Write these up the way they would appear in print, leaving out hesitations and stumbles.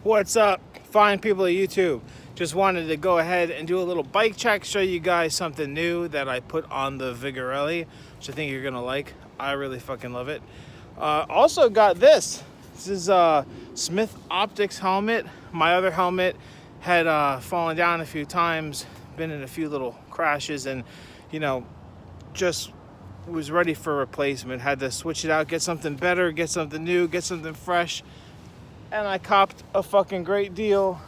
What's up, fine people of YouTube? Just wanted to go ahead and do a little bike check, show you guys something new that I put on the Vigorelli, which I think you're gonna like. I really fucking love it. Also got this. This is a Smith Optics helmet. My other helmet had fallen down a few times, been in a few little crashes, and just was ready for replacement. Had to switch it out, get something better, get something new, get something fresh. And I copped a fucking great deal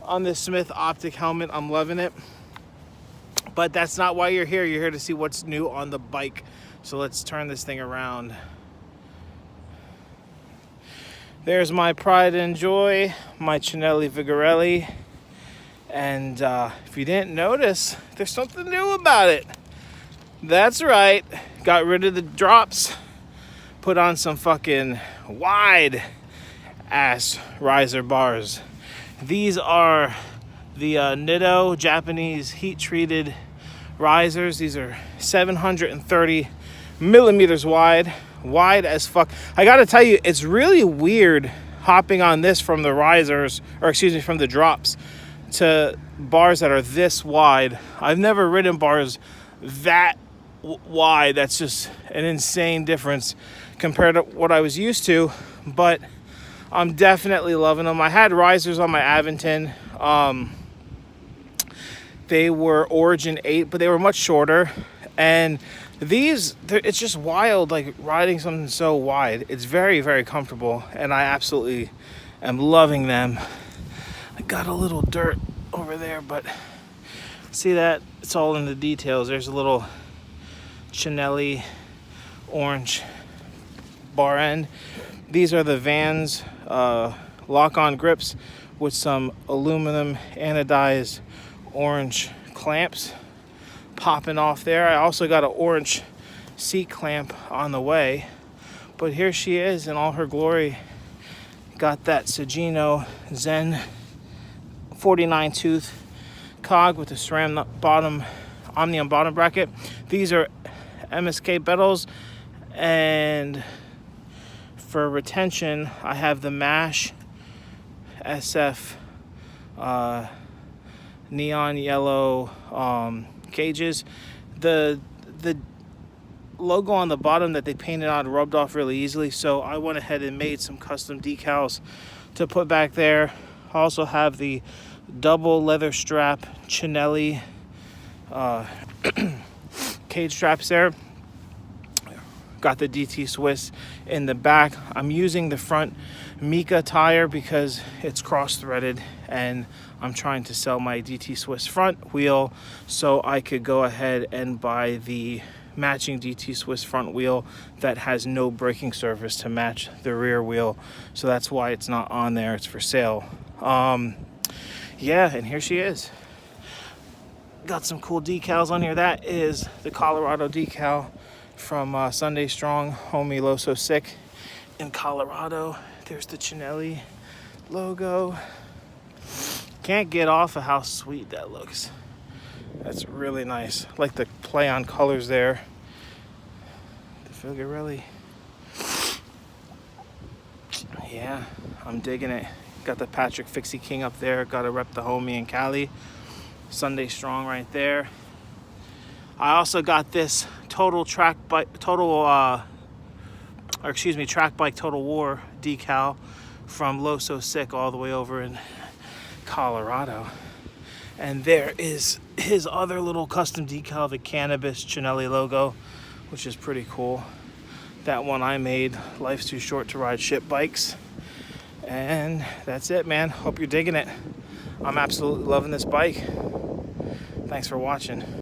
on this Smith Optic helmet. I'm loving it. But that's not why you're here. You're here to see what's new on the bike. So let's turn this thing around. There's my pride and joy, my Cinelli Vigorelli. And if you didn't notice, there's something new about it. That's right. Got rid of the drops. Put on some fucking wide ass riser bars. These are the Nitto Japanese heat treated risers. These are 730 millimeters wide as fuck. I gotta tell you, it's really weird hopping on this from the risers, or excuse me, from the drops to bars that are this wide. I've never ridden bars that wide. That's just an insane difference compared to what I was used to, but I'm definitely loving them. I had risers on my Aventon. They were Origin 8, but they were much shorter. And these, it's just wild, like riding something so wide. It's very, very comfortable, and I absolutely am loving them. I got a little dirt over there, but see that? It's all in the details. There's a little Cinelli orange bar end. These are the Vans lock-on grips with some aluminum anodized orange clamps popping off there. I also got an orange seat clamp on the way, but here she is in all her glory. Got that Sagino Zen 49 tooth cog with a ceramic bottom, omnium bottom bracket. These are MSK pedals, and for retention, I have the MASH SF neon yellow cages. The logo on the bottom that they painted on rubbed off really easily, so I went ahead and made some custom decals to put back there. I also have the double leather strap Cinelli cage straps there. Got the DT Swiss in the back. I'm using the front Mika tire because it's cross-threaded, and I'm trying to sell my DT Swiss front wheel so I could go ahead and buy the matching DT Swiss front wheel that has no braking surface to match the rear wheel. So that's why it's not on there. It's for sale. Yeah, and here she is. Got some cool decals on here. That is the Colorado decal from Sunday Strong, homie Loso Sick in Colorado. There's the Cinelli logo. Can't get off of how sweet that looks. That's really nice. I like the play on colors there. The Vigorelli. Yeah, I'm digging it. Got the Patrick Fixie King up there. Gotta rep the homie in Cali. Sunday Strong right there. I also got this track bike Total War decal from Loso Sick all the way over in Colorado. And there is his other little custom decal, the Cannabis Cinelli logo, which is pretty cool. That one I made. Life's too short to ride shit bikes. And that's it, man. Hope you're digging it. I'm absolutely loving this bike. Thanks for watching.